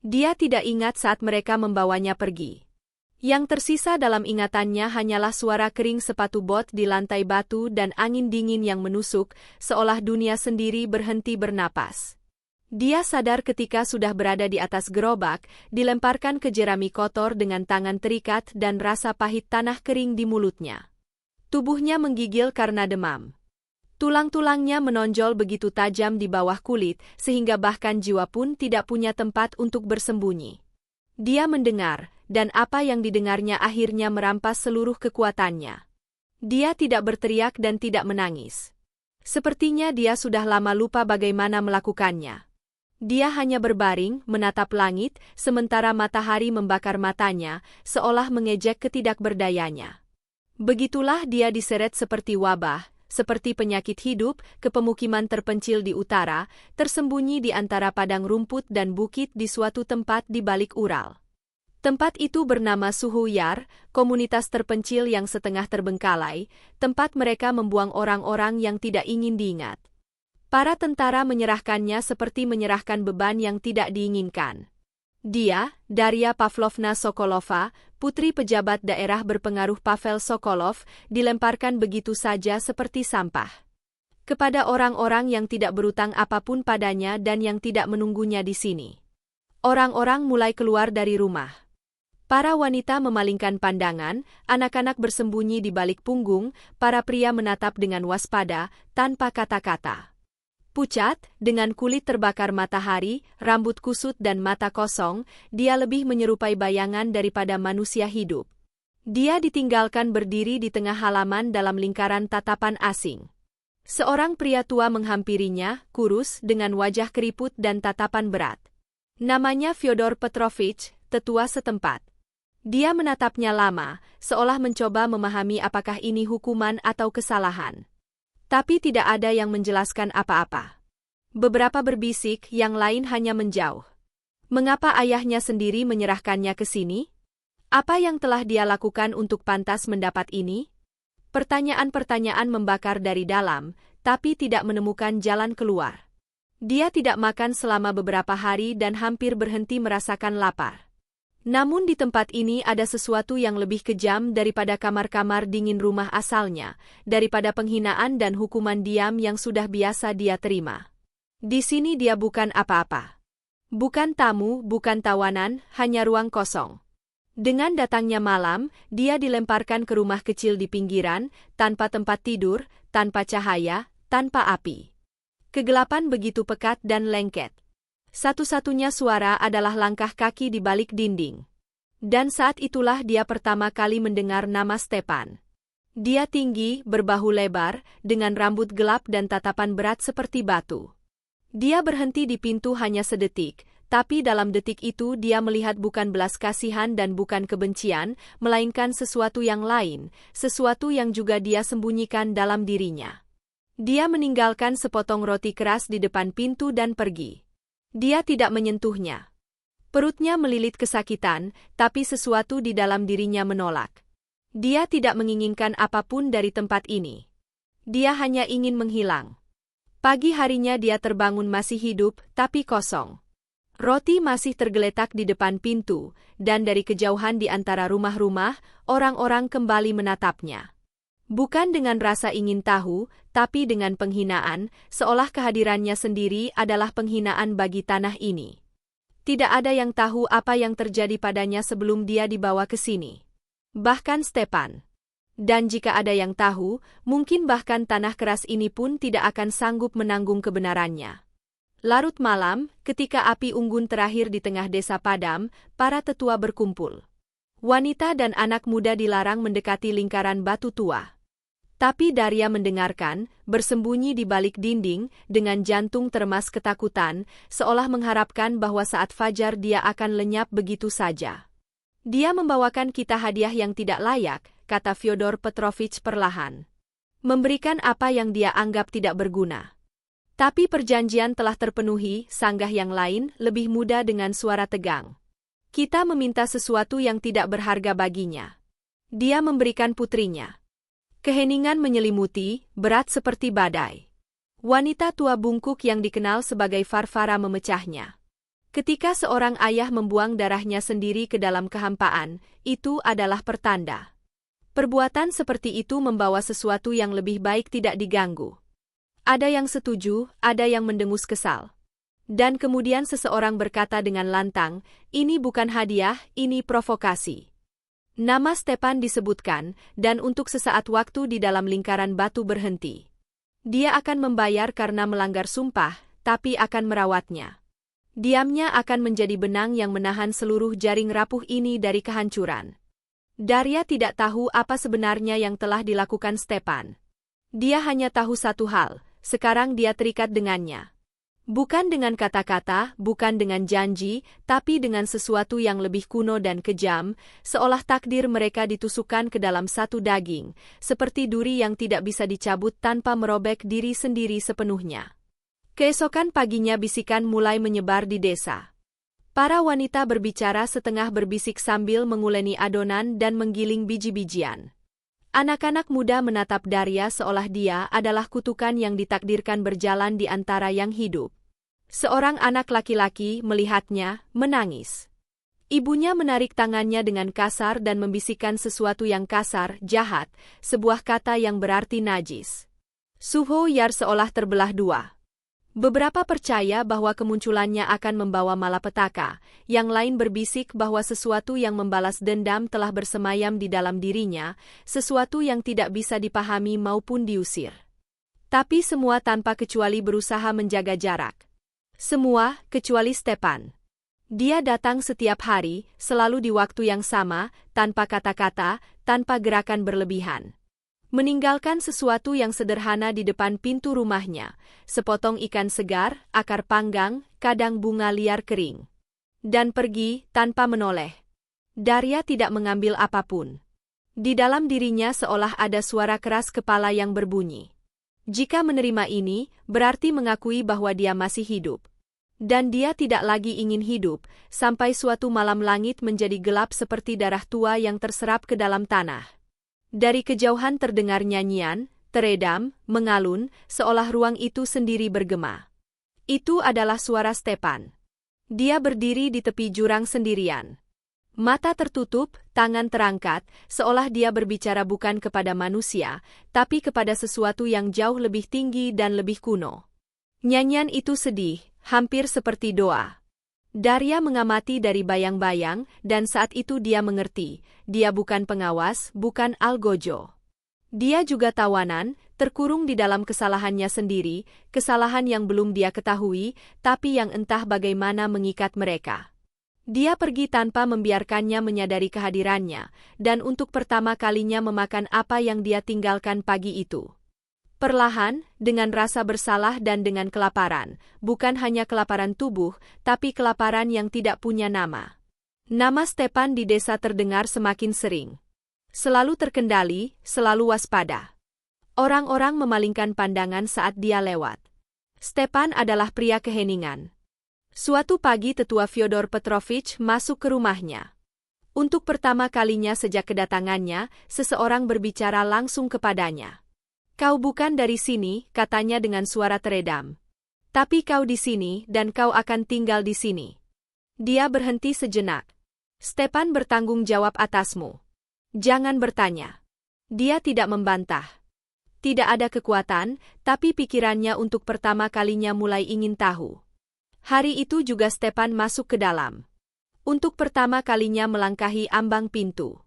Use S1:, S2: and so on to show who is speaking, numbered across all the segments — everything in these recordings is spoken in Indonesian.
S1: Dia tidak ingat saat mereka membawanya pergi. Yang tersisa dalam ingatannya hanyalah suara kering sepatu bot di lantai batu dan angin dingin yang menusuk, seolah dunia sendiri berhenti bernapas. Dia sadar ketika sudah berada di atas gerobak, dilemparkan ke jerami kotor dengan tangan terikat dan rasa pahit tanah kering di mulutnya. Tubuhnya menggigil karena demam. Tulang-tulangnya menonjol begitu tajam di bawah kulit, sehingga bahkan jiwa pun tidak punya tempat untuk bersembunyi. Dia mendengar, dan apa yang didengarnya akhirnya merampas seluruh kekuatannya. Dia tidak berteriak dan tidak menangis. Sepertinya dia sudah lama lupa bagaimana melakukannya. Dia hanya berbaring, menatap langit, sementara matahari membakar matanya, seolah mengejek ketidakberdayanya. Begitulah dia diseret seperti wabah, seperti penyakit hidup, ke pemukiman terpencil di utara, tersembunyi di antara padang rumput dan bukit di suatu tempat di balik Ural. Tempat itu bernama Suhu Yar, komunitas terpencil yang setengah terbengkalai, tempat mereka membuang orang-orang yang tidak ingin diingat. Para tentara menyerahkannya seperti menyerahkan beban yang tidak diinginkan. Dia, Daria Pavlovna Sokolova, putri pejabat daerah berpengaruh Pavel Sokolov, dilemparkan begitu saja seperti sampah. Kepada orang-orang yang tidak berutang apapun padanya dan yang tidak menunggunya di sini. Orang-orang mulai keluar dari rumah. Para wanita memalingkan pandangan, anak-anak bersembunyi di balik punggung, para pria menatap dengan waspada, tanpa kata-kata. Pucat, dengan kulit terbakar matahari, rambut kusut dan mata kosong, dia lebih menyerupai bayangan daripada manusia hidup. Dia ditinggalkan berdiri di tengah halaman dalam lingkaran tatapan asing. Seorang pria tua menghampirinya, kurus, dengan wajah keriput dan tatapan berat. Namanya Fyodor Petrovich, tetua setempat. Dia menatapnya lama, seolah mencoba memahami apakah ini hukuman atau kesalahan. Tapi tidak ada yang menjelaskan apa-apa. Beberapa berbisik, yang lain hanya menjauh. Mengapa ayahnya sendiri menyerahkannya ke sini? Apa yang telah dia lakukan untuk pantas mendapat ini? Pertanyaan-pertanyaan membakar dari dalam, tapi tidak menemukan jalan keluar. Dia tidak makan selama beberapa hari dan hampir berhenti merasakan lapar. Namun di tempat ini ada sesuatu yang lebih kejam daripada kamar-kamar dingin rumah asalnya, daripada penghinaan dan hukuman diam yang sudah biasa dia terima. Di sini dia bukan apa-apa. Bukan tamu, bukan tawanan, hanya ruang kosong. Dengan datangnya malam, dia dilemparkan ke rumah kecil di pinggiran, tanpa tempat tidur, tanpa cahaya, tanpa api. Kegelapan begitu pekat dan lengket. Satu-satunya suara adalah langkah kaki di balik dinding. Dan saat itulah dia pertama kali mendengar nama Stepan. Dia tinggi, berbahu lebar, dengan rambut gelap dan tatapan berat seperti batu. Dia berhenti di pintu hanya sedetik, tapi dalam detik itu dia melihat bukan belas kasihan dan bukan kebencian, melainkan sesuatu yang lain, sesuatu yang juga dia sembunyikan dalam dirinya. Dia meninggalkan sepotong roti keras di depan pintu dan pergi. Dia tidak menyentuhnya. Perutnya melilit kesakitan, tapi sesuatu di dalam dirinya menolak. Dia tidak menginginkan apapun dari tempat ini. Dia hanya ingin menghilang. Pagi harinya dia terbangun masih hidup, tapi kosong. Roti masih tergeletak di depan pintu, dan dari kejauhan di antara rumah-rumah, orang-orang kembali menatapnya. Bukan dengan rasa ingin tahu, tapi dengan penghinaan, seolah kehadirannya sendiri adalah penghinaan bagi tanah ini. Tidak ada yang tahu apa yang terjadi padanya sebelum dia dibawa ke sini. Bahkan Stepan. Dan jika ada yang tahu, mungkin bahkan tanah keras ini pun tidak akan sanggup menanggung kebenarannya. Larut malam, ketika api unggun terakhir di tengah desa padam, para tetua berkumpul. Wanita dan anak muda dilarang mendekati lingkaran batu tua. Tapi Daria mendengarkan, bersembunyi di balik dinding, dengan jantung termas ketakutan, seolah mengharapkan bahwa saat fajar dia akan lenyap begitu saja. Dia membawakan kita hadiah yang tidak layak, kata Fyodor Petrovich perlahan. Memberikan apa yang dia anggap tidak berguna. Tapi perjanjian telah terpenuhi, sanggah yang lain, lebih muda dengan suara tegang. Kita meminta sesuatu yang tidak berharga baginya. Dia memberikan putrinya. Keheningan menyelimuti, berat seperti badai. Wanita tua bungkuk yang dikenal sebagai Varvara memecahnya. Ketika seorang ayah membuang darahnya sendiri ke dalam kehampaan, itu adalah pertanda. Perbuatan seperti itu membawa sesuatu yang lebih baik tidak diganggu. Ada yang setuju, ada yang mendengus kesal. Dan kemudian seseorang berkata dengan lantang, "Ini bukan hadiah, ini provokasi." Nama Stepan disebutkan, dan untuk sesaat waktu di dalam lingkaran batu berhenti. Dia akan membayar karena melanggar sumpah, tapi akan merawatnya. Diamnya akan menjadi benang yang menahan seluruh jaring rapuh ini dari kehancuran. Daria tidak tahu apa sebenarnya yang telah dilakukan Stepan. Dia hanya tahu satu hal, sekarang dia terikat dengannya. Bukan dengan kata-kata, bukan dengan janji, tapi dengan sesuatu yang lebih kuno dan kejam, seolah takdir mereka ditusukkan ke dalam satu daging, seperti duri yang tidak bisa dicabut tanpa merobek diri sendiri sepenuhnya. Keesokan paginya bisikan mulai menyebar di desa. Para wanita berbicara setengah berbisik sambil menguleni adonan dan menggiling biji-bijian. Anak-anak muda menatap Daria seolah dia adalah kutukan yang ditakdirkan berjalan di antara yang hidup. Seorang anak laki-laki melihatnya, menangis. Ibunya menarik tangannya dengan kasar dan membisikkan sesuatu yang kasar, jahat, sebuah kata yang berarti najis. Suho Yar seolah terbelah dua. Beberapa percaya bahwa kemunculannya akan membawa malapetaka, yang lain berbisik bahwa sesuatu yang membalas dendam telah bersemayam di dalam dirinya, sesuatu yang tidak bisa dipahami maupun diusir. Tapi semua tanpa kecuali berusaha menjaga jarak. Semua, kecuali Stepan. Dia datang setiap hari, selalu di waktu yang sama, tanpa kata-kata, tanpa gerakan berlebihan. Meninggalkan sesuatu yang sederhana di depan pintu rumahnya, sepotong ikan segar, akar panggang, kadang bunga liar kering. Dan pergi, tanpa menoleh. Daria tidak mengambil apapun. Di dalam dirinya seolah ada suara keras kepala yang berbunyi. Jika menerima ini, berarti mengakui bahwa dia masih hidup. Dan dia tidak lagi ingin hidup, sampai suatu malam langit menjadi gelap seperti darah tua yang terserap ke dalam tanah. Dari kejauhan terdengar nyanyian, teredam, mengalun, seolah ruang itu sendiri bergema. Itu adalah suara Stepan. Dia berdiri di tepi jurang sendirian. Mata tertutup, tangan terangkat, seolah dia berbicara bukan kepada manusia, tapi kepada sesuatu yang jauh lebih tinggi dan lebih kuno. Nyanyian itu sedih, hampir seperti doa. Daria mengamati dari bayang-bayang, dan saat itu dia mengerti, dia bukan pengawas, bukan algojo. Dia juga tawanan, terkurung di dalam kesalahannya sendiri, kesalahan yang belum dia ketahui, tapi yang entah bagaimana mengikat mereka. Dia pergi tanpa membiarkannya menyadari kehadirannya, dan untuk pertama kalinya memakan apa yang dia tinggalkan pagi itu. Perlahan, dengan rasa bersalah dan dengan kelaparan, bukan hanya kelaparan tubuh, tapi kelaparan yang tidak punya nama. Nama Stepan di desa terdengar semakin sering. Selalu terkendali, selalu waspada. Orang-orang memalingkan pandangan saat dia lewat. Stepan adalah pria keheningan. Suatu pagi tetua Fyodor Petrovich masuk ke rumahnya. Untuk pertama kalinya sejak kedatangannya, seseorang berbicara langsung kepadanya. "Kau bukan dari sini," katanya dengan suara teredam. "Tapi kau di sini dan kau akan tinggal di sini." Dia berhenti sejenak. "Stepan bertanggung jawab atasmu. Jangan bertanya." Dia tidak membantah. Tidak ada kekuatan, tapi pikirannya untuk pertama kalinya mulai ingin tahu. Hari itu juga Stepan masuk ke dalam. Untuk pertama kalinya melangkahi ambang pintu.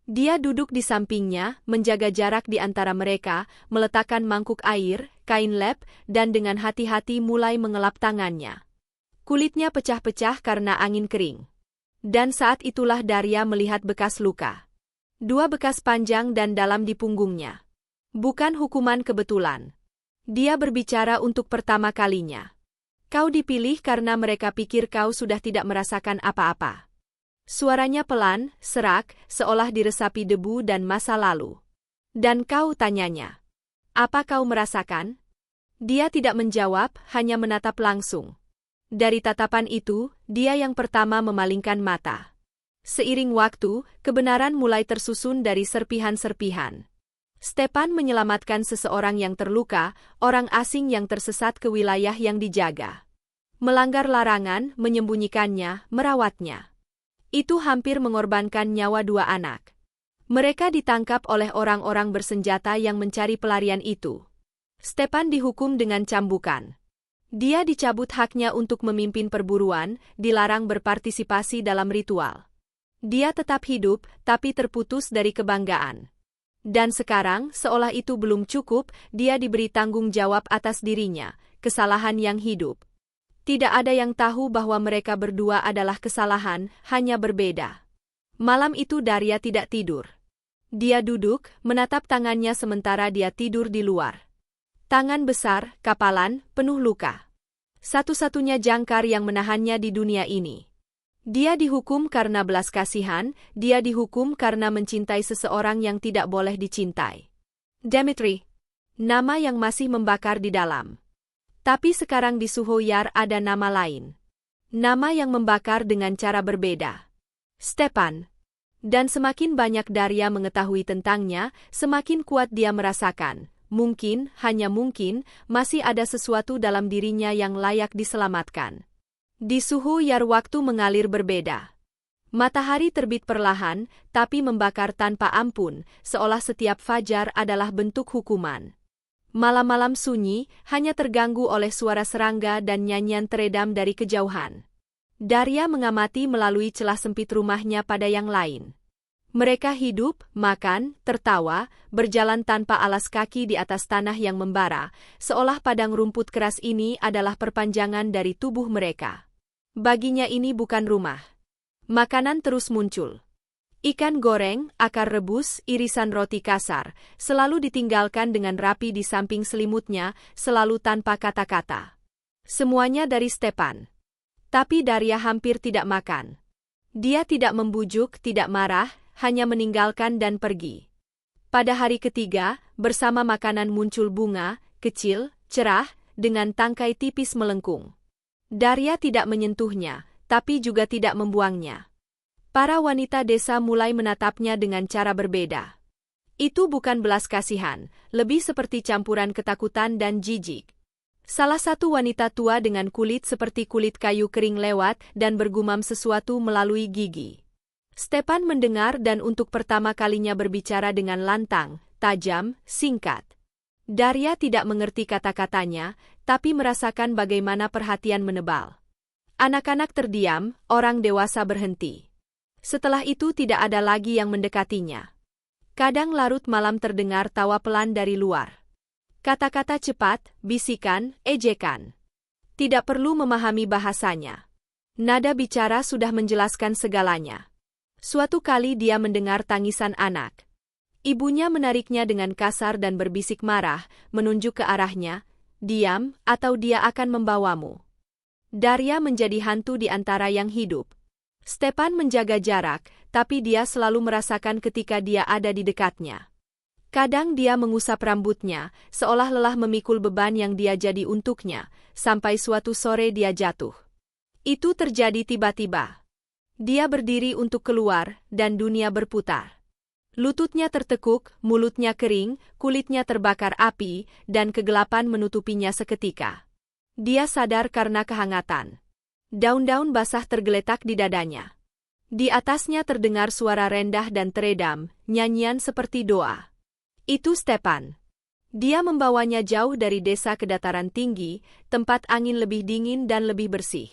S1: Dia duduk di sampingnya, menjaga jarak di antara mereka, meletakkan mangkuk air, kain lap, dan dengan hati-hati mulai mengelap tangannya. Kulitnya pecah-pecah karena angin kering. Dan saat itulah Daria melihat bekas luka. 2 bekas panjang dan dalam di punggungnya. Bukan hukuman kebetulan. Dia berbicara untuk pertama kalinya. "Kau dipilih karena mereka pikir kau sudah tidak merasakan apa-apa." Suaranya pelan, serak, seolah diresapi debu dan masa lalu. "Dan kau?" tanyanya. "Apa kau merasakan?" Dia tidak menjawab, hanya menatap langsung. Dari tatapan itu, dia yang pertama memalingkan mata. Seiring waktu, kebenaran mulai tersusun dari serpihan-serpihan. Stepan menyelamatkan seseorang yang terluka, orang asing yang tersesat ke wilayah yang dijaga. melanggar larangan, menyembunyikannya, merawatnya. Itu hampir mengorbankan nyawa 2 anak. Mereka ditangkap oleh orang-orang bersenjata yang mencari pelarian itu. Stepan dihukum dengan cambukan. Dia dicabut haknya untuk memimpin perburuan, dilarang berpartisipasi dalam ritual. Dia tetap hidup, tapi terputus dari kebanggaan. Dan sekarang, seolah itu belum cukup, dia diberi tanggung jawab atas dirinya, kesalahan yang hidup. Tidak ada yang tahu bahwa mereka berdua adalah kesalahan, hanya berbeda. Malam itu Darya tidak tidur. Dia duduk, menatap tangannya sementara dia tidur di luar. Tangan besar, kapalan, penuh luka. Satu-satunya jangkar yang menahannya di dunia ini. Dia dihukum karena belas kasihan, dia dihukum karena mencintai seseorang yang tidak boleh dicintai. Dmitri. Nama yang masih membakar di dalam. Tapi sekarang di Suhoyar ada nama lain. Nama yang membakar dengan cara berbeda. Stepan. Dan semakin banyak Darya mengetahui tentangnya, semakin kuat dia merasakan. Mungkin, hanya mungkin, masih ada sesuatu dalam dirinya yang layak diselamatkan. Di Suhoyar waktu mengalir berbeda. Matahari terbit perlahan, tapi membakar tanpa ampun, seolah setiap fajar adalah bentuk hukuman. Malam-malam sunyi, hanya terganggu oleh suara serangga dan nyanyian teredam dari kejauhan. Darya mengamati melalui celah sempit rumahnya pada yang lain. Mereka hidup, makan, tertawa, berjalan tanpa alas kaki di atas tanah yang membara, seolah padang rumput keras ini adalah perpanjangan dari tubuh mereka. Baginya ini bukan rumah. Makanan terus muncul. Ikan goreng, akar rebus, irisan roti kasar, selalu ditinggalkan dengan rapi di samping selimutnya, selalu tanpa kata-kata. Semuanya dari Stepan. Tapi Darya hampir tidak makan. Dia tidak membujuk, tidak marah, hanya meninggalkan dan pergi. Pada hari ketiga, bersama makanan muncul bunga, kecil, cerah, dengan tangkai tipis melengkung. Darya tidak menyentuhnya, tapi juga tidak membuangnya. Para wanita desa mulai menatapnya dengan cara berbeda. Itu bukan belas kasihan, lebih seperti campuran ketakutan dan jijik. Salah satu wanita tua dengan kulit seperti kulit kayu kering lewat dan bergumam sesuatu melalui gigi. Stepan mendengar dan untuk pertama kalinya berbicara dengan lantang, tajam, singkat. Darya tidak mengerti kata-katanya, tapi merasakan bagaimana perhatian menebal. Anak-anak terdiam, orang dewasa berhenti. Setelah itu tidak ada lagi yang mendekatinya. Kadang larut malam terdengar tawa pelan dari luar. Kata-kata cepat, bisikan, ejekan. Tidak perlu memahami bahasanya. Nada bicara sudah menjelaskan segalanya. Suatu kali dia mendengar tangisan anak. Ibunya menariknya dengan kasar dan berbisik marah, menunjuk ke arahnya, "Diam, atau dia akan membawamu." Darya menjadi hantu di antara yang hidup. Stepan menjaga jarak, tapi dia selalu merasakan ketika dia ada di dekatnya. Kadang dia mengusap rambutnya, seolah lelah memikul beban yang dia jadi untuknya, sampai suatu sore dia jatuh. Itu terjadi tiba-tiba. Dia berdiri untuk keluar, dan dunia berputar. Lututnya tertekuk, mulutnya kering, kulitnya terbakar api, dan kegelapan menutupinya seketika. Dia sadar karena kehangatan. Daun-daun basah tergeletak di dadanya. Di atasnya terdengar suara rendah dan teredam, nyanyian seperti doa. Itu Stepan. Dia membawanya jauh dari desa ke dataran tinggi, tempat angin lebih dingin dan lebih bersih.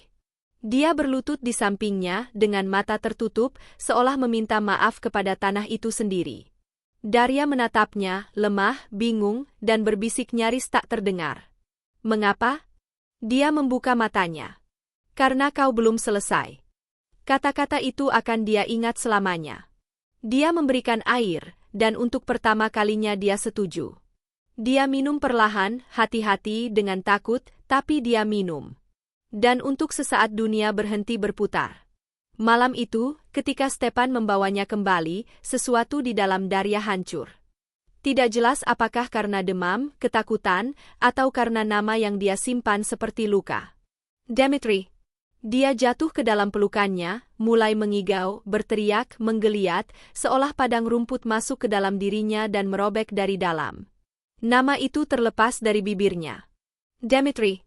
S1: Dia berlutut di sampingnya, dengan mata tertutup, seolah meminta maaf kepada tanah itu sendiri. Darya menatapnya, lemah, bingung, dan berbisik nyaris tak terdengar. "Mengapa?" Dia membuka matanya. "Karena kau belum selesai." Kata-kata itu akan dia ingat selamanya. Dia memberikan air, dan untuk pertama kalinya dia setuju. Dia minum perlahan, hati-hati, dengan takut, tapi dia minum. Dan untuk sesaat dunia berhenti berputar. Malam itu, ketika Stepan membawanya kembali, sesuatu di dalam Darya hancur. Tidak jelas apakah karena demam, ketakutan, atau karena nama yang dia simpan seperti luka. "Dmitri." Dia jatuh ke dalam pelukannya, mulai mengigau, berteriak, menggeliat, seolah padang rumput masuk ke dalam dirinya dan merobek dari dalam. Nama itu terlepas dari bibirnya. "Dmitri."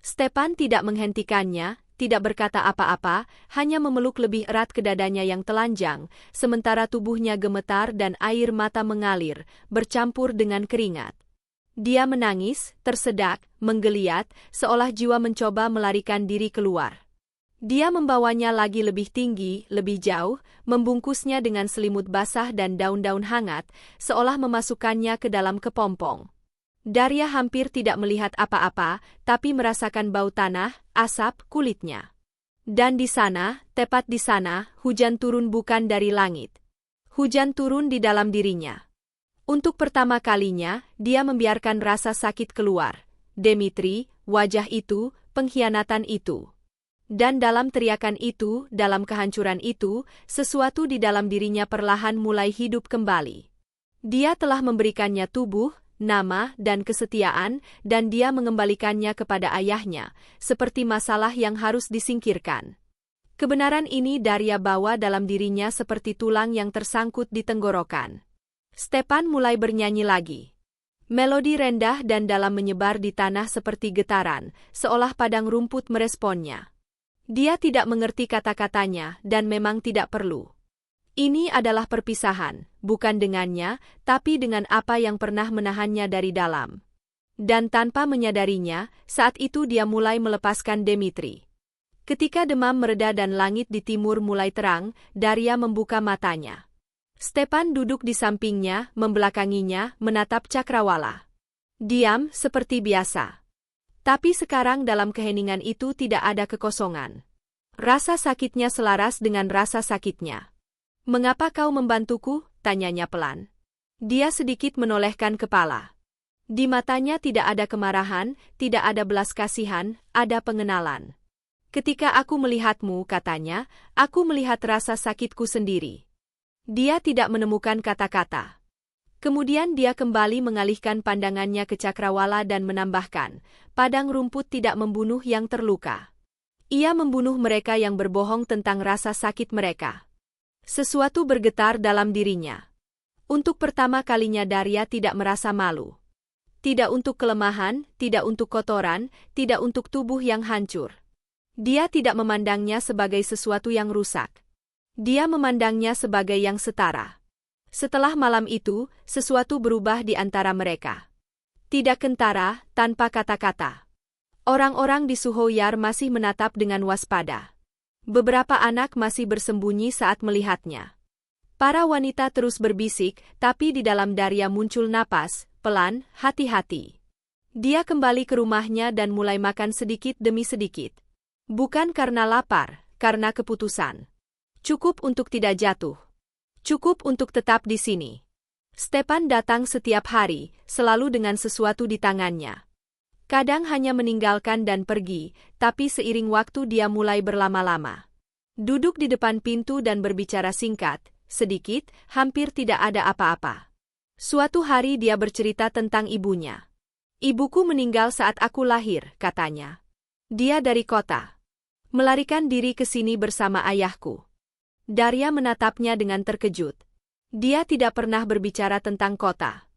S1: Stepan tidak menghentikannya, tidak berkata apa-apa, hanya memeluk lebih erat ke dadanya yang telanjang, sementara tubuhnya gemetar dan air mata mengalir, bercampur dengan keringat. Dia menangis, tersedak, menggeliat, seolah jiwa mencoba melarikan diri keluar. Dia membawanya lagi lebih tinggi, lebih jauh, membungkusnya dengan selimut basah dan daun-daun hangat, seolah memasukkannya ke dalam kepompong. Daria hampir tidak melihat apa-apa, tapi merasakan bau tanah, asap, kulitnya. Dan di sana, tepat di sana, hujan turun bukan dari langit. Hujan turun di dalam dirinya. Untuk pertama kalinya, dia membiarkan rasa sakit keluar. Dmitri, wajah itu, pengkhianatan itu. Dan dalam teriakan itu, dalam kehancuran itu, sesuatu di dalam dirinya perlahan mulai hidup kembali. Dia telah memberikannya tubuh, nama, dan kesetiaan, dan dia mengembalikannya kepada ayahnya, seperti masalah yang harus disingkirkan. Kebenaran ini Daria bawa dalam dirinya seperti tulang yang tersangkut di tenggorokan. Stepan mulai bernyanyi lagi. Melodi rendah dan dalam menyebar di tanah seperti getaran, seolah padang rumput meresponnya. Dia tidak mengerti kata-katanya, dan memang tidak perlu. Ini adalah perpisahan, bukan dengannya, tapi dengan apa yang pernah menahannya dari dalam. Dan tanpa menyadarinya, saat itu dia mulai melepaskan Dmitri. Ketika demam mereda dan langit di timur mulai terang, Daria membuka matanya. Stepan duduk di sampingnya, membelakanginya, menatap Cakrawala. Diam, seperti biasa. Tapi sekarang dalam keheningan itu tidak ada kekosongan. Rasa sakitnya selaras dengan rasa sakitnya. "Mengapa kau membantuku?" tanyanya pelan. Dia sedikit menolehkan kepala. Di matanya tidak ada kemarahan, tidak ada belas kasihan, ada pengenalan. "Ketika aku melihatmu," katanya, "aku melihat rasa sakitku sendiri." Dia tidak menemukan kata-kata. Kemudian dia kembali mengalihkan pandangannya ke Cakrawala dan menambahkan, "Padang rumput tidak membunuh yang terluka. Ia membunuh mereka yang berbohong tentang rasa sakit mereka." Sesuatu bergetar dalam dirinya. Untuk pertama kalinya Daria tidak merasa malu. Tidak untuk kelemahan, tidak untuk kotoran, tidak untuk tubuh yang hancur. Dia tidak memandangnya sebagai sesuatu yang rusak. Dia memandangnya sebagai yang setara. Setelah malam itu, sesuatu berubah di antara mereka. Tidak kentara, tanpa kata-kata. Orang-orang di Suhoyar masih menatap dengan waspada. Beberapa anak masih bersembunyi saat melihatnya. Para wanita terus berbisik, tapi di dalam Daria muncul napas, pelan, hati-hati. Dia kembali ke rumahnya dan mulai makan sedikit demi sedikit. Bukan karena lapar, karena keputusan. Cukup untuk tidak jatuh. Cukup untuk tetap di sini. Stepan datang setiap hari, selalu dengan sesuatu di tangannya. Kadang hanya meninggalkan dan pergi, tapi seiring waktu dia mulai berlama-lama. Duduk di depan pintu dan berbicara singkat, sedikit, hampir tidak ada apa-apa. Suatu hari dia bercerita tentang ibunya. "Ibuku meninggal saat aku lahir," katanya. "Dia dari kota. Melarikan diri ke sini bersama ayahku." Daria menatapnya dengan terkejut. Dia tidak pernah berbicara tentang kota.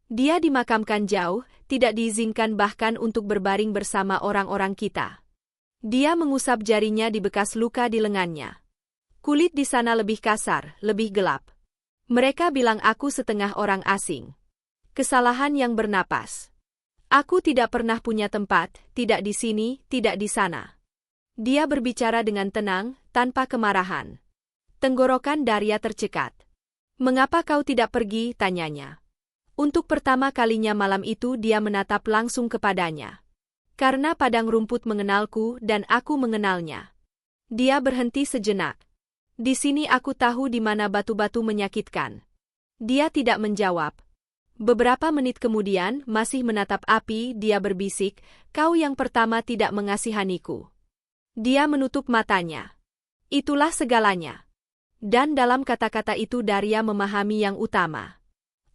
S1: Dia dimakamkan jauh, tidak diizinkan bahkan untuk berbaring bersama orang-orang kita. Dia mengusap jarinya di bekas luka di lengannya. Kulit di sana lebih kasar, lebih gelap. Mereka bilang aku setengah orang asing. Kesalahan yang bernapas. Aku tidak pernah punya tempat, tidak di sini, tidak di sana. Dia berbicara dengan tenang, tanpa kemarahan. Tenggorokan Daria tercekat. "Mengapa kau tidak pergi?" tanyanya. Untuk pertama kalinya malam itu dia menatap langsung kepadanya. "Karena padang rumput mengenalku dan aku mengenalnya." Dia berhenti sejenak. "Di sini aku tahu di mana batu-batu menyakitkan." Dia tidak menjawab. Beberapa menit kemudian, masih menatap api, dia berbisik, "Kau yang pertama tidak mengasihaniku." Dia menutup matanya. Itulah segalanya. Dan dalam kata-kata itu Daria memahami yang utama.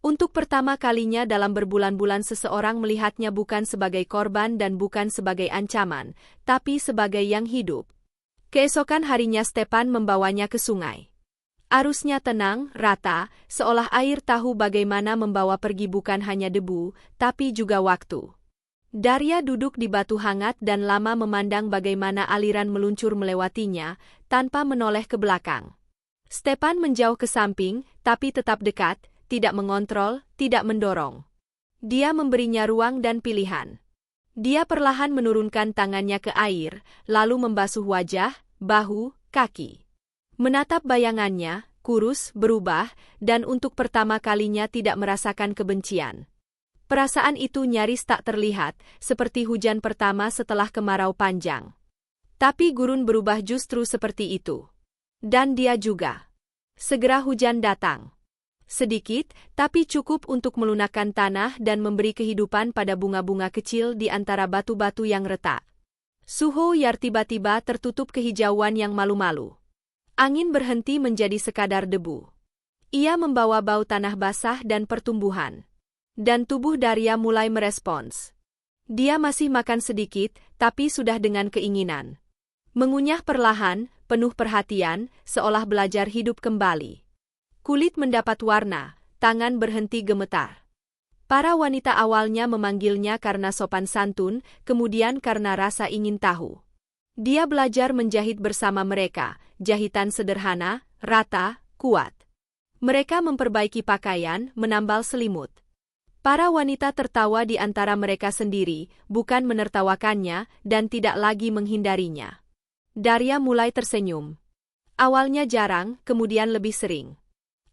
S1: Untuk pertama kalinya dalam berbulan-bulan seseorang melihatnya bukan sebagai korban dan bukan sebagai ancaman, tapi sebagai yang hidup. Keesokan harinya Stepan membawanya ke sungai. Arusnya tenang, rata, seolah air tahu bagaimana membawa pergi bukan hanya debu, tapi juga waktu. Daria duduk di batu hangat dan lama memandang bagaimana aliran meluncur melewatinya, tanpa menoleh ke belakang. Stepan menjauh ke samping, tapi tetap dekat, tidak mengontrol, tidak mendorong. Dia memberinya ruang dan pilihan. Dia perlahan menurunkan tangannya ke air, lalu membasuh wajah, bahu, kaki. Menatap bayangannya, kurus, berubah, dan untuk pertama kalinya tidak merasakan kebencian. Perasaan itu nyaris tak terlihat, seperti hujan pertama setelah kemarau panjang. Tapi gurun berubah justru seperti itu. Dan dia juga. Segera hujan datang. Sedikit, tapi cukup untuk melunakkan tanah dan memberi kehidupan pada bunga-bunga kecil di antara batu-batu yang retak. Suhu Yar tiba-tiba tertutup kehijauan yang malu-malu. Angin berhenti menjadi sekadar debu. Ia membawa bau tanah basah dan pertumbuhan. Dan tubuh Daria mulai merespons. Dia masih makan sedikit, tapi sudah dengan keinginan. Mengunyah perlahan, penuh perhatian, seolah belajar hidup kembali. Kulit mendapat warna, tangan berhenti gemetar. Para wanita awalnya memanggilnya karena sopan santun, kemudian karena rasa ingin tahu. Dia belajar menjahit bersama mereka, jahitan sederhana, rata, kuat. Mereka memperbaiki pakaian, menambal selimut. Para wanita tertawa di antara mereka sendiri, bukan menertawakannya, dan tidak lagi menghindarinya. Daria mulai tersenyum. Awalnya jarang, kemudian lebih sering.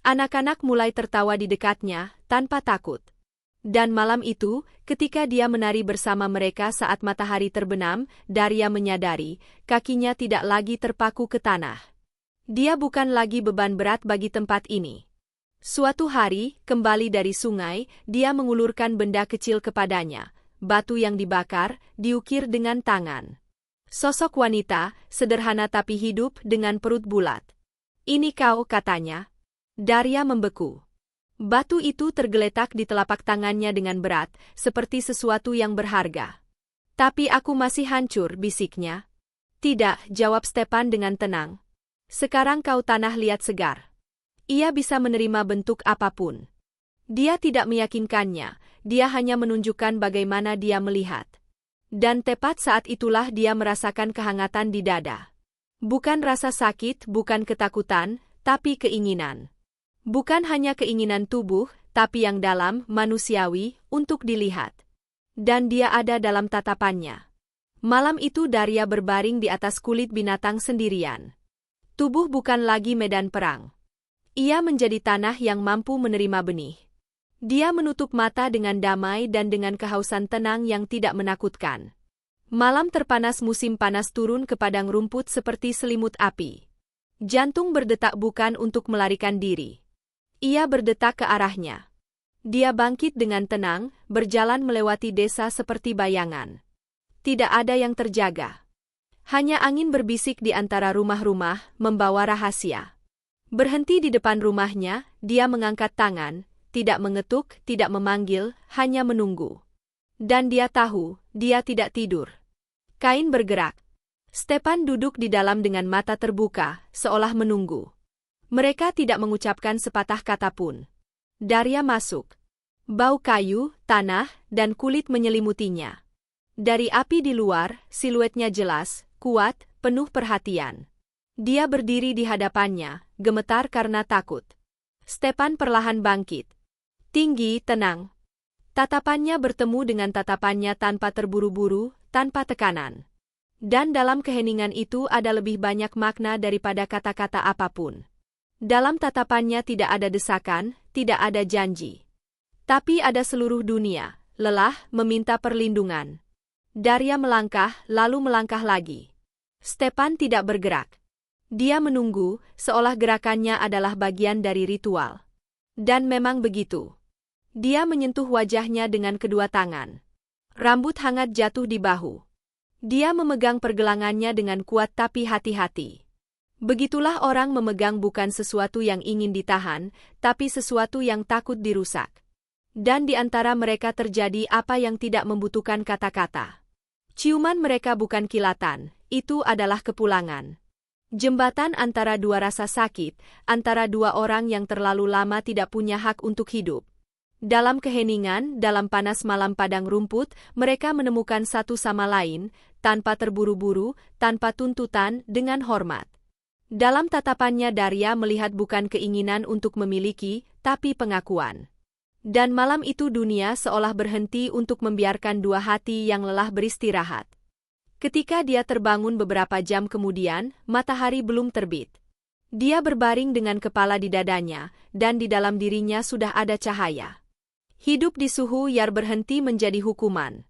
S1: Anak-anak mulai tertawa di dekatnya, tanpa takut. Dan malam itu, ketika dia menari bersama mereka saat matahari terbenam, Daria menyadari, kakinya tidak lagi terpaku ke tanah. Dia bukan lagi beban berat bagi tempat ini. Suatu hari, kembali dari sungai, dia mengulurkan benda kecil kepadanya, batu yang dibakar, diukir dengan tangan. Sosok wanita, sederhana tapi hidup dengan perut bulat. "Ini kau," katanya. Daria membeku. Batu itu tergeletak di telapak tangannya dengan berat, seperti sesuatu yang berharga. "Tapi aku masih hancur," bisiknya. "Tidak," jawab Stepan dengan tenang. "Sekarang kau tanah liat segar." Ia bisa menerima bentuk apapun. Dia tidak meyakinkannya, dia hanya menunjukkan bagaimana dia melihat. Dan tepat saat itulah dia merasakan kehangatan di dada. Bukan rasa sakit, bukan ketakutan, tapi keinginan. Bukan hanya keinginan tubuh, tapi yang dalam, manusiawi, untuk dilihat. Dan dia ada dalam tatapannya. Malam itu Daria berbaring di atas kulit binatang sendirian. Tubuh bukan lagi medan perang. Ia menjadi tanah yang mampu menerima benih. Dia menutup mata dengan damai dan dengan kehausan tenang yang tidak menakutkan. Malam terpanas musim panas turun ke padang rumput seperti selimut api. Jantung berdetak bukan untuk melarikan diri. Ia berdetak ke arahnya. Dia bangkit dengan tenang, berjalan melewati desa seperti bayangan. Tidak ada yang terjaga. Hanya angin berbisik di antara rumah-rumah, membawa rahasia. Berhenti di depan rumahnya, dia mengangkat tangan, tidak mengetuk, tidak memanggil, hanya menunggu. Dan dia tahu, dia tidak tidur. Kain bergerak. Stepan duduk di dalam dengan mata terbuka, seolah menunggu. Mereka tidak mengucapkan sepatah kata pun. Daria masuk. Bau kayu, tanah, dan kulit menyelimutinya. Dari api di luar, siluetnya jelas, kuat, penuh perhatian. Dia berdiri di hadapannya, gemetar karena takut. Stepan perlahan bangkit. Tinggi, tenang. Tatapannya bertemu dengan tatapannya tanpa terburu-buru, tanpa tekanan. Dan dalam keheningan itu ada lebih banyak makna daripada kata-kata apapun. Dalam tatapannya tidak ada desakan, tidak ada janji. Tapi ada seluruh dunia, lelah, meminta perlindungan. Daria melangkah, lalu melangkah lagi. Stepan tidak bergerak. Dia menunggu, seolah gerakannya adalah bagian dari ritual. Dan memang begitu. Dia menyentuh wajahnya dengan kedua tangan. Rambut hangat jatuh di bahu. Dia memegang pergelangannya dengan kuat tapi hati-hati. Begitulah orang memegang bukan sesuatu yang ingin ditahan, tapi sesuatu yang takut dirusak. Dan di antara mereka terjadi apa yang tidak membutuhkan kata-kata. Ciuman mereka bukan kilatan, itu adalah kepulangan. Jembatan antara dua rasa sakit, antara dua orang yang terlalu lama tidak punya hak untuk hidup. Dalam keheningan, dalam panas malam padang rumput, mereka menemukan satu sama lain, tanpa terburu-buru, tanpa tuntutan, dengan hormat. Dalam tatapannya Daria melihat bukan keinginan untuk memiliki, tapi pengakuan. Dan malam itu dunia seolah berhenti untuk membiarkan dua hati yang lelah beristirahat. Ketika dia terbangun beberapa jam kemudian, matahari belum terbit. Dia berbaring dengan kepala di dadanya, dan di dalam dirinya sudah ada cahaya. Hidup di suhu yang berhenti menjadi hukuman.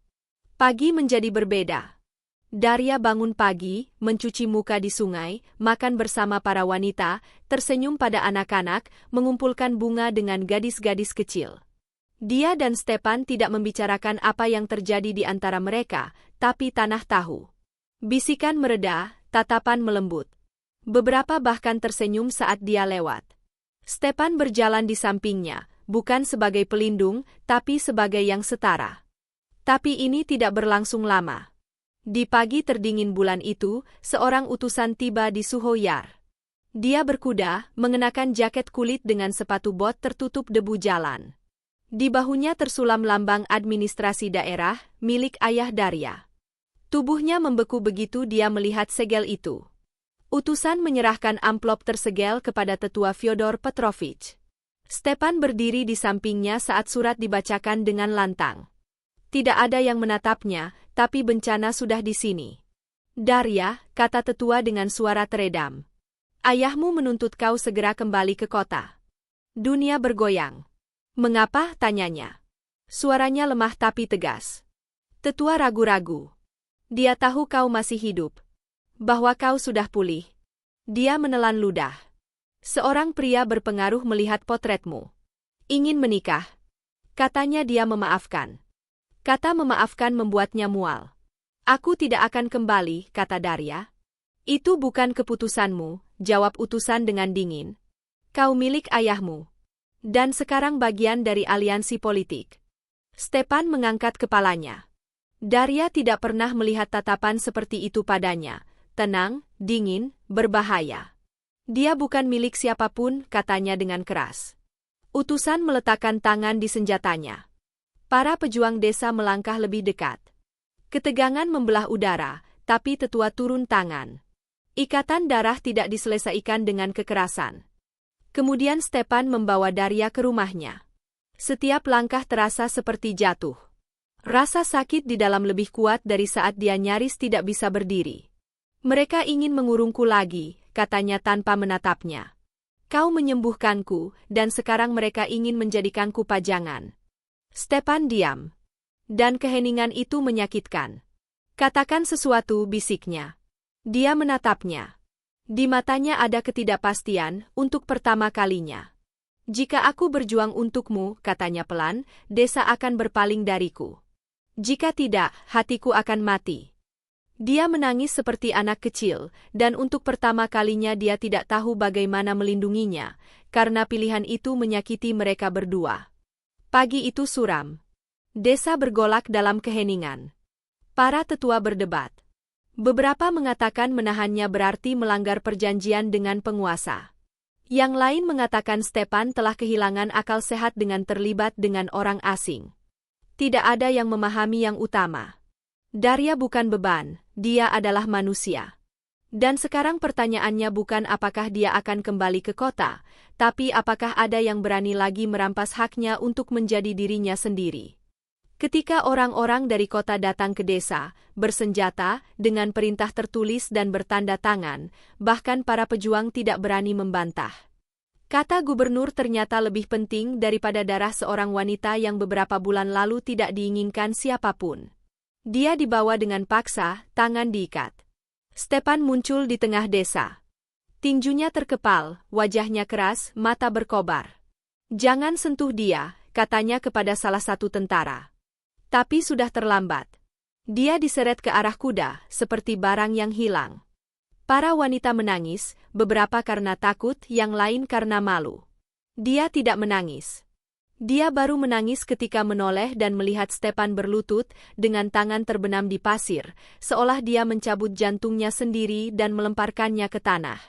S1: Pagi menjadi berbeda. Daria bangun pagi, mencuci muka di sungai, makan bersama para wanita, tersenyum pada anak-anak, mengumpulkan bunga dengan gadis-gadis kecil. Dia dan Stepan tidak membicarakan apa yang terjadi di antara mereka, tapi tanah tahu. Bisikan mereda, tatapan melembut. Beberapa bahkan tersenyum saat dia lewat. Stepan berjalan di sampingnya, bukan sebagai pelindung, tapi sebagai yang setara. Tapi ini tidak berlangsung lama. Di pagi terdingin bulan itu, seorang utusan tiba di Suhoyar. Dia berkuda, mengenakan jaket kulit dengan sepatu bot tertutup debu jalan. Di bahunya tersulam lambang administrasi daerah, milik ayah Daria. Tubuhnya membeku begitu dia melihat segel itu. Utusan menyerahkan amplop tersegel kepada tetua Fyodor Petrovich. Stepan berdiri di sampingnya saat surat dibacakan dengan lantang. Tidak ada yang menatapnya, tapi bencana sudah di sini. Daria, kata tetua dengan suara teredam. Ayahmu menuntut kau segera kembali ke kota. Dunia bergoyang. Mengapa? Tanyanya. Suaranya lemah tapi tegas. Tetua ragu-ragu. Dia tahu kau masih hidup. Bahwa kau sudah pulih. Dia menelan ludah. Seorang pria berpengaruh melihat potretmu. Ingin menikah. Katanya dia memaafkan. Kata memaafkan membuatnya mual. Aku tidak akan kembali, kata Daria. Itu bukan keputusanmu, jawab utusan dengan dingin. Kau milik ayahmu. Dan sekarang bagian dari aliansi politik. Stepan mengangkat kepalanya. Daria tidak pernah melihat tatapan seperti itu padanya. Tenang, dingin, berbahaya. Dia bukan milik siapapun, katanya dengan keras. Utusan meletakkan tangan di senjatanya. Para pejuang desa melangkah lebih dekat. Ketegangan membelah udara, tapi tetua turun tangan. Ikatan darah tidak diselesaikan dengan kekerasan. Kemudian Stepan membawa Daria ke rumahnya. Setiap langkah terasa seperti jatuh. Rasa sakit di dalam lebih kuat dari saat dia nyaris tidak bisa berdiri. Mereka ingin mengurungku lagi, katanya tanpa menatapnya. Kau menyembuhkanku, dan sekarang mereka ingin menjadikanku pajangan. Stepan diam. Dan keheningan itu menyakitkan. Katakan sesuatu, bisiknya. Dia menatapnya. Di matanya ada ketidakpastian, untuk pertama kalinya. Jika aku berjuang untukmu, katanya pelan, desa akan berpaling dariku. Jika tidak, hatiku akan mati. Dia menangis seperti anak kecil, dan untuk pertama kalinya dia tidak tahu bagaimana melindunginya, karena pilihan itu menyakiti mereka berdua. Pagi itu suram. Desa bergolak dalam keheningan. Para tetua berdebat. Beberapa mengatakan menahannya berarti melanggar perjanjian dengan penguasa. Yang lain mengatakan Stepan telah kehilangan akal sehat dengan terlibat dengan orang asing. Tidak ada yang memahami yang utama. Daria bukan beban, dia adalah manusia. Dan sekarang pertanyaannya bukan apakah dia akan kembali ke kota, tapi apakah ada yang berani lagi merampas haknya untuk menjadi dirinya sendiri. Ketika orang-orang dari kota datang ke desa, bersenjata, dengan perintah tertulis dan bertanda tangan, bahkan para pejuang tidak berani membantah. Kata gubernur ternyata lebih penting daripada darah seorang wanita yang beberapa bulan lalu tidak diinginkan siapapun. Dia dibawa dengan paksa, tangan diikat. Stepan muncul di tengah desa. Tinjunya terkepal, wajahnya keras, mata berkobar. Jangan sentuh dia, katanya kepada salah satu tentara. Tapi sudah terlambat. Dia diseret ke arah kuda, seperti barang yang hilang. Para wanita menangis, beberapa karena takut, yang lain karena malu. Dia tidak menangis. Dia baru menangis ketika menoleh dan melihat Stepan berlutut, dengan tangan terbenam di pasir, seolah dia mencabut jantungnya sendiri dan melemparkannya ke tanah.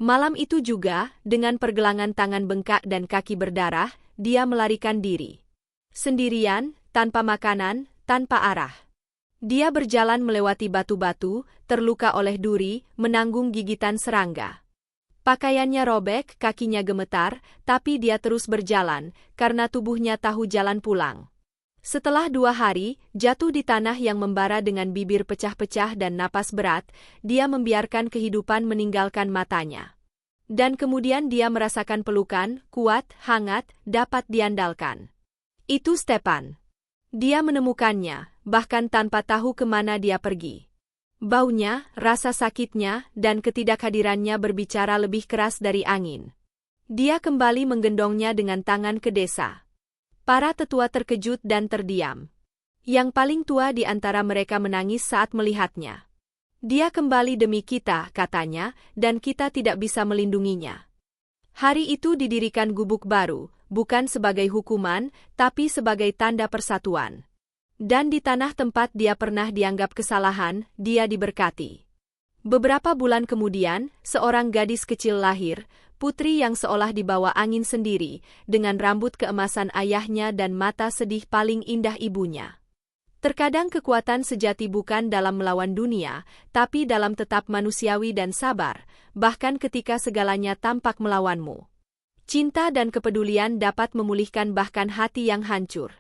S1: Malam itu juga, dengan pergelangan tangan bengkak dan kaki berdarah, dia melarikan diri. Sendirian, tanpa makanan, tanpa arah. Dia berjalan melewati batu-batu, terluka oleh duri, menanggung gigitan serangga. Pakaiannya robek, kakinya gemetar, tapi dia terus berjalan, karena tubuhnya tahu jalan pulang. Setelah 2 hari, jatuh di tanah yang membara dengan bibir pecah-pecah dan napas berat, dia membiarkan kehidupan meninggalkan matanya. Dan kemudian dia merasakan pelukan, kuat, hangat, dapat diandalkan. Itu Stepan. Dia menemukannya, bahkan tanpa tahu kemana dia pergi. Baunya, rasa sakitnya, dan ketidakhadirannya berbicara lebih keras dari angin. Dia kembali menggendongnya dengan tangan ke desa. Para tetua terkejut dan terdiam. Yang paling tua di antara mereka menangis saat melihatnya. Dia kembali demi kita, katanya, dan kita tidak bisa melindunginya. Hari itu didirikan gubuk baru, bukan sebagai hukuman, tapi sebagai tanda persatuan. Dan di tanah tempat dia pernah dianggap kesalahan, dia diberkati. Beberapa bulan kemudian, seorang gadis kecil lahir, putri yang seolah dibawa angin sendiri, dengan rambut keemasan ayahnya dan mata sedih paling indah ibunya. Terkadang kekuatan sejati bukan dalam melawan dunia, tapi dalam tetap manusiawi dan sabar, bahkan ketika segalanya tampak melawanmu. Cinta dan kepedulian dapat memulihkan bahkan hati yang hancur.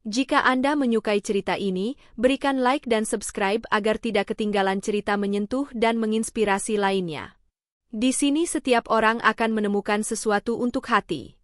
S1: Jika Anda menyukai cerita ini, berikan like dan subscribe agar tidak ketinggalan cerita menyentuh dan menginspirasi lainnya. Di sini setiap orang akan menemukan sesuatu untuk hati.